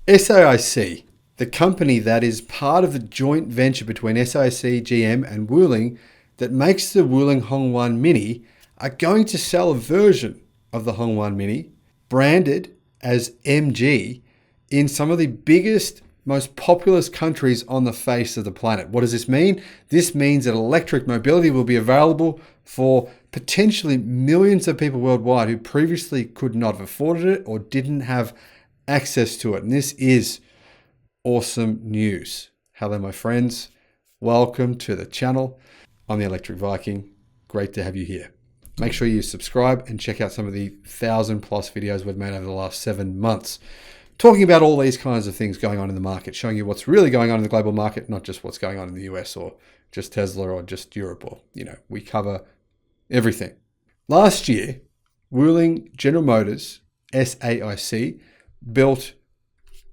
SAIC, the company that is part of the joint venture between SAIC, GM and Wuling that makes the Wuling Hongwan Mini, are going to sell a version of the Hongwan Mini branded as MG in some of the biggest, most populous countries on the face of the planet. What does this mean? This means that electric mobility will be available for potentially millions of people worldwide who previously could not have afforded it or didn't have access to it. And this is awesome news. Hello, my friends. Welcome to the channel. I'm the Electric Viking. Great to have you here. Make sure you subscribe and check out some of the 1,000+ videos we've made over the last 7 months, talking about all these kinds of things going on in the market, showing you what's really going on in the global market, not just what's going on in the US or just Tesla or just Europe, or, we cover everything. Last year, Wuling General Motors, SAIC, built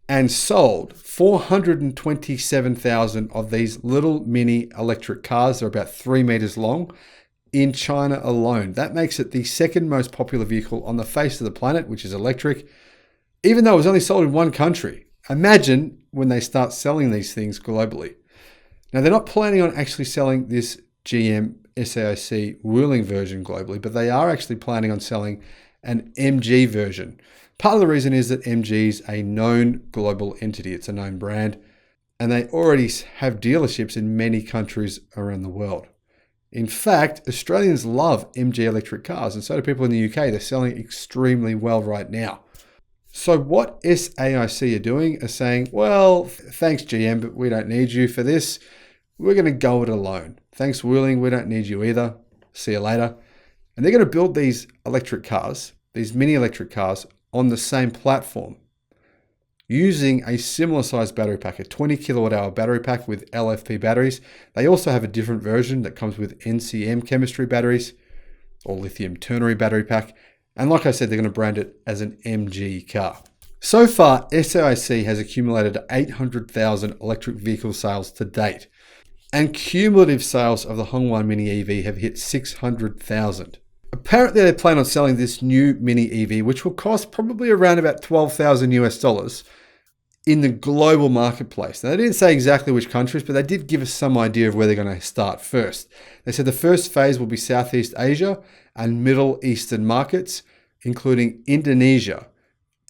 and sold 427,000 of these little mini electric cars. They're about 3 meters long in China alone. That makes it the second most popular vehicle on the face of the planet, which is electric, even though it was only sold in one country. Imagine when they start selling these things globally. Now, they're not planning on actually selling this GM SAIC Wuling version globally, but they are actually planning on selling an MG version. Part of the reason is that MG is a known global entity. It's a known brand, and they already have dealerships in many countries around the world. In fact, Australians love MG electric cars, and so do people in the UK. They're selling extremely well right now. So what SAIC are doing is saying, well, thanks GM, but we don't need you for this. We're going to go it alone. Thanks Wuling, we don't need you either. See you later. And they're going to build these electric cars, these mini electric cars, on the same platform using a similar sized battery pack, a 20 kilowatt hour battery pack with LFP batteries. They also have a different version that comes with NCM chemistry batteries or lithium ternary battery pack. And like I said, they're going to brand it as an MG car. So far, SAIC has accumulated 800,000 electric vehicle sales to date. And cumulative sales of the Hongwan Mini EV have hit 600,000. Apparently, they plan on selling this new Mini EV, which will cost probably around about $12,000 in the global marketplace. Now, they didn't say exactly which countries, but they did give us some idea of where they're going to start first. They said the first phase will be Southeast Asia and Middle Eastern markets, including Indonesia.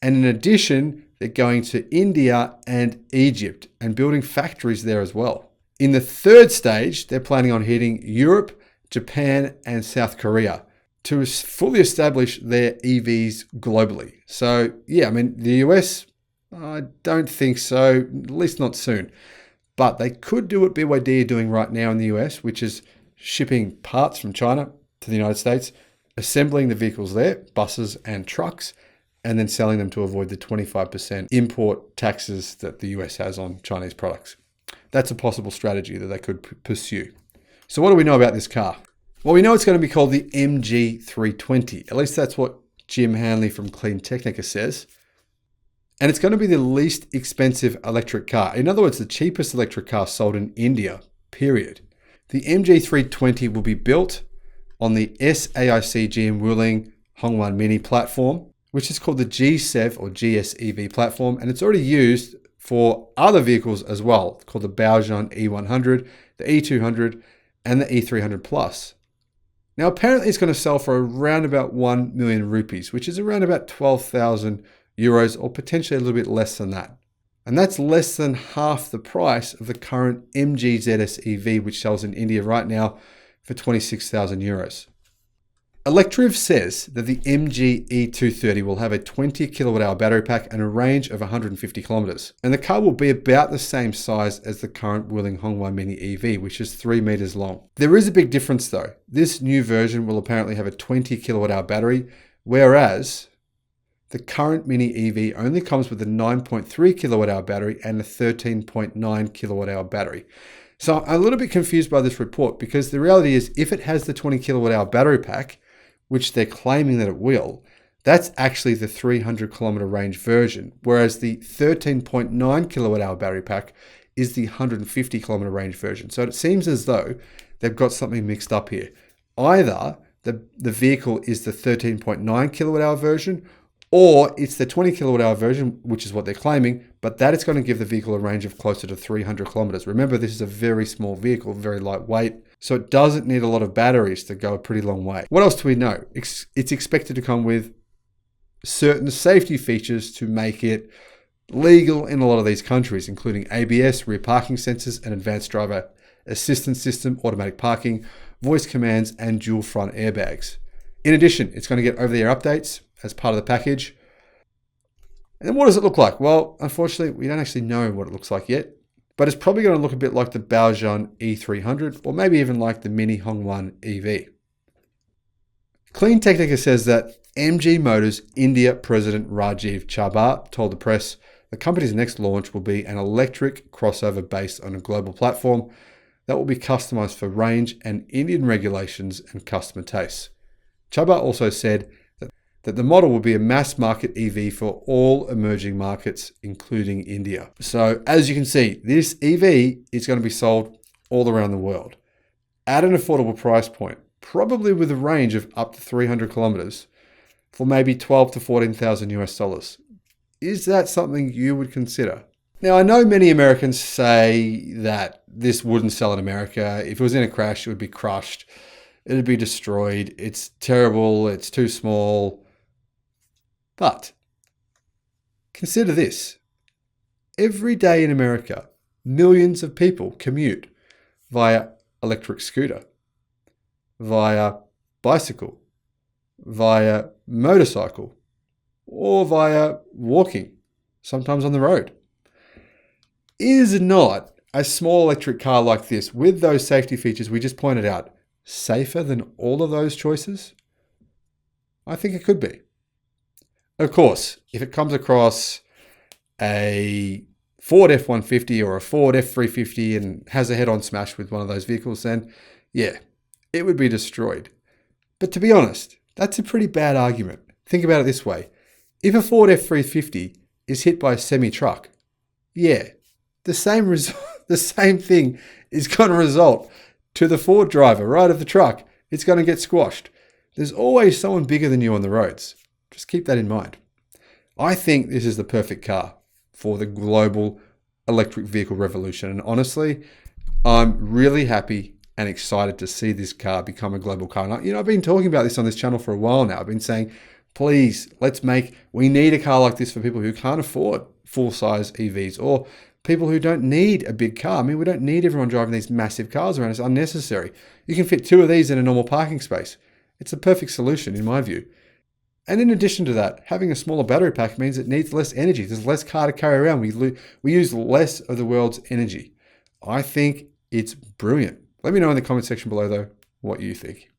And in addition, they're going to India and Egypt and building factories there as well. In the third stage, they're planning on hitting Europe, Japan, and South Korea to fully establish their EVs globally. So yeah, the US, I don't think so, at least not soon. But they could do what BYD are doing right now in the US, which is shipping parts from China to the United States, assembling the vehicles there, buses and trucks, and then selling them to avoid the 25% import taxes that the US has on Chinese products. That's a possible strategy that they could pursue. So what do we know about this car? Well, we know it's going to be called the MG320. At least that's what Jim Hanley from Clean Technica says. And it's going to be the least expensive electric car. In other words, the cheapest electric car sold in India, period. The MG320 will be built on the SAIC GM Wuling Hongwan Mini platform, which is called the G7 or GSEV platform. And it's already used for other vehicles as well, called the Baojun E100, the E200, and the E300 Plus. Now, apparently it's going to sell for around about 1 million rupees, which is around about 12,000 euros or potentially a little bit less than that. And that's less than half the price of the current MG ZS EV, which sells in India right now for 26,000 euros. Electriv says that the MG E230 will have a 20 kilowatt hour battery pack and a range of 150 kilometers. And the car will be about the same size as the current Wuling Hongwan Mini EV, which is 3 meters long. There is a big difference though. This new version will apparently have a 20 kilowatt hour battery, whereas the current Mini EV only comes with a 9.3 kilowatt hour battery and a 13.9 kilowatt hour battery. So I'm a little bit confused by this report because the reality is if it has the 20 kilowatt hour battery pack, which they're claiming that it will, that's actually the 300 kilometer range version, whereas the 13.9 kilowatt hour battery pack is the 150 kilometer range version. So it seems as though they've got something mixed up here. Either the vehicle is the 13.9 kilowatt hour version, Or it's the 20 kilowatt hour version, which is what they're claiming, but that is going to give the vehicle a range of closer to 300 kilometers. Remember, this is a very small vehicle, very lightweight, so it doesn't need a lot of batteries to go a pretty long way. What else do we know? It's expected to come with certain safety features to make it legal in a lot of these countries, including ABS, rear parking sensors, an advanced driver assistance system, automatic parking, voice commands, and dual front airbags. In addition, it's going to get over-the-air updates as part of the package. And then what does it look like? Well, unfortunately, we don't actually know what it looks like yet, but it's probably going to look a bit like the Baojun E300 or maybe even like the Mini Hongwan EV. Clean Technica says that MG Motors India President Rajiv Chhabra told the press the company's next launch will be an electric crossover based on a global platform that will be customized for range and Indian regulations and customer tastes. Chhabra also said that the model will be a mass market EV for all emerging markets, including India. So as you can see, this EV is going to be sold all around the world at an affordable price point, probably with a range of up to 300 kilometers for maybe 12 to 14,000 US dollars. Is that something you would consider? Now, I know many Americans say that this wouldn't sell in America. If it was in a crash, it would be crushed. It would be destroyed. It's terrible. It's too small. But consider this. Every day in America, millions of people commute via electric scooter, via bicycle, via motorcycle, or via walking, sometimes on the road. Is not a small electric car like this, with those safety features we just pointed out, safer than all of those choices? I think it could be. Of course, if it comes across a Ford F-150 or a Ford F-350 and has a head-on smash with one of those vehicles, then yeah, it would be destroyed. But to be honest, that's a pretty bad argument. Think about it this way. If a Ford F-350 is hit by a semi-truck, yeah, the same thing is going to result to the Ford driver, right, of the truck. It's going to get squashed. There's always someone bigger than you on the roads. Just keep that in mind. I think this is the perfect car for the global electric vehicle revolution. And honestly, I'm really happy and excited to see this car become a global car. And I've been talking about this on this channel for a while now. I've been saying, please, we need a car like this for people who can't afford full-size EVs or people who don't need a big car. I mean, we don't need everyone driving these massive cars around. It's unnecessary. You can fit two of these in a normal parking space. It's a perfect solution in my view. And in addition to that, having a smaller battery pack means it needs less energy. There's less car to carry around. We use less of the world's energy. I think it's brilliant. Let me know in the comment section below, though, what you think.